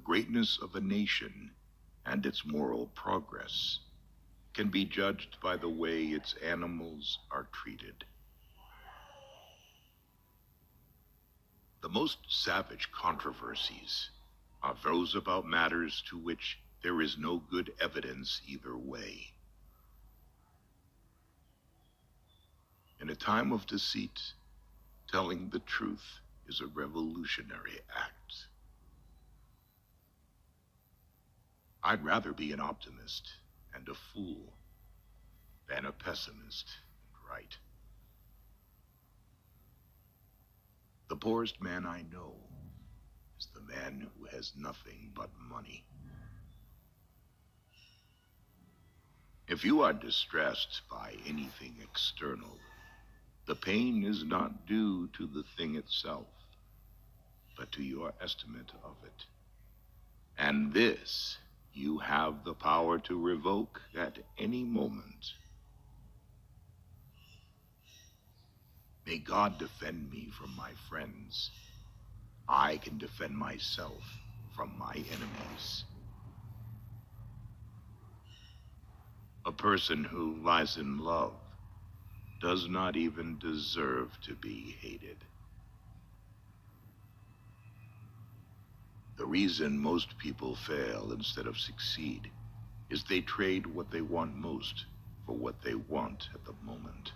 greatness of a nation and its moral progress can be judged by the way its animals are treated. The most savage controversies are those about matters to which there is no good evidence either way. In a time of deceit, telling the truth is a revolutionary act. I'd rather be an optimist and a fool than a pessimist and right. The poorest man I know is the man who has nothing but money. If you are distressed by anything external, the pain is not due to the thing itself, but to your estimate of it. And this you have the power to revoke at any moment. May God defend me from my friends. I can defend myself from my enemies. A person who lies in love does not even deserve to be hated. The reason most people fail instead of succeed is they trade what they want most for what they want at the moment.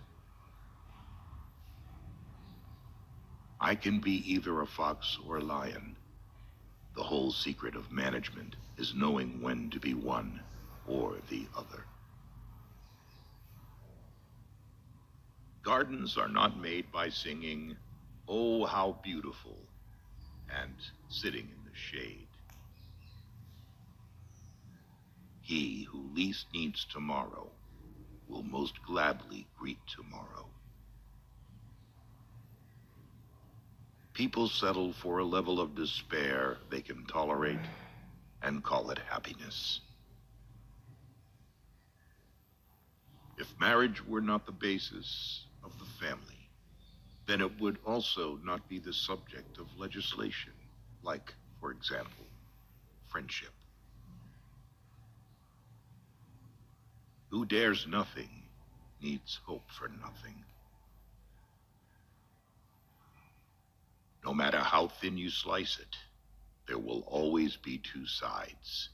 I can be either a fox or a lion. The whole secret of management is knowing when to be one or the other. Gardens are not made by singing, "Oh, how beautiful," and sitting in the shade. He who least needs tomorrow will most gladly greet tomorrow. People settle for a level of despair they can tolerate and call it happiness. If marriage were not the basis of the family, then it would also not be the subject of legislation, like, for example, friendship. Who dares nothing needs hope for nothing. No matter how thin you slice it, there will always be two sides.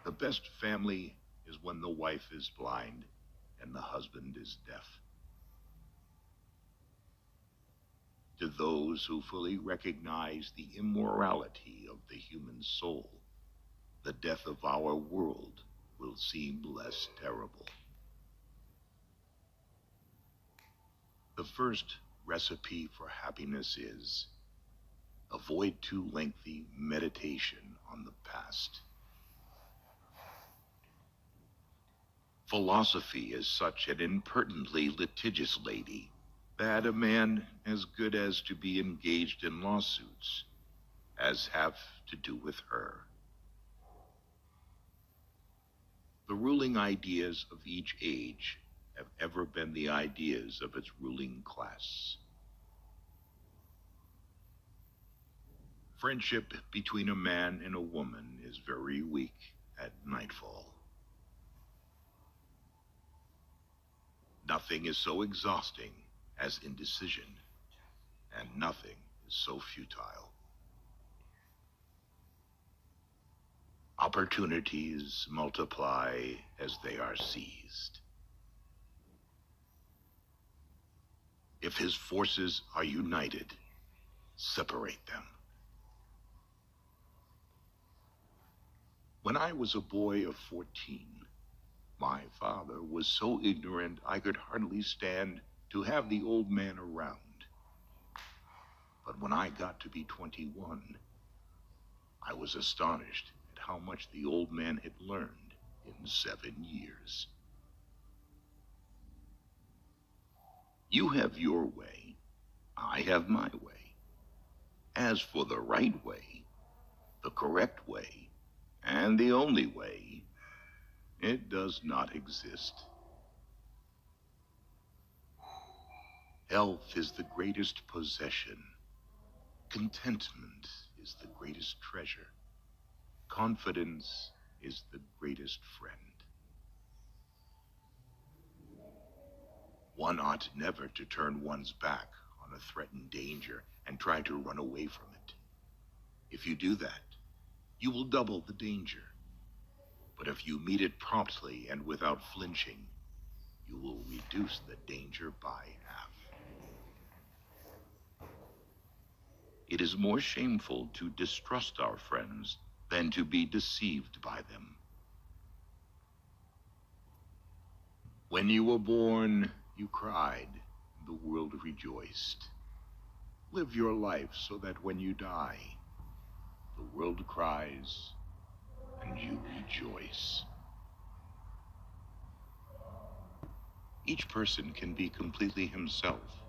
The best family is when the wife is blind and the husband is deaf. To those who fully recognize the immorality of the human soul, the death of our world will seem less terrible. The first recipe for happiness is avoid too lengthy meditation on the past. Philosophy is such an impertinently litigious lady that a man as good as to be engaged in lawsuits as have to do with her. The ruling ideas of each age have ever been the ideas of its ruling class. Friendship between a man and a woman is very weak at nightfall. Nothing is so exhausting as indecision, and nothing is so futile. Opportunities multiply as they are seized. If his forces are united, separate them. When I was a boy of 14, my father was so ignorant I could hardly stand to have the old man around. But when I got to be 21, I was astonished at how much the old man had learned in 7 years. You have your way, I have my way. As for the right way, the correct way, and the only way, it does not exist. Health is the greatest possession, Contentment is the greatest treasure. Confidence is the greatest friend. One ought never to turn one's back on a threatened danger and try to run away from it. If you do that, you will double the danger. But if you meet it promptly and without flinching, you will reduce the danger by half. It is more shameful to distrust our friends than to be deceived by them. When you were born, you cried, the world rejoiced. Live your life so that when you die, the world cries and you rejoice. Each person can be completely himself.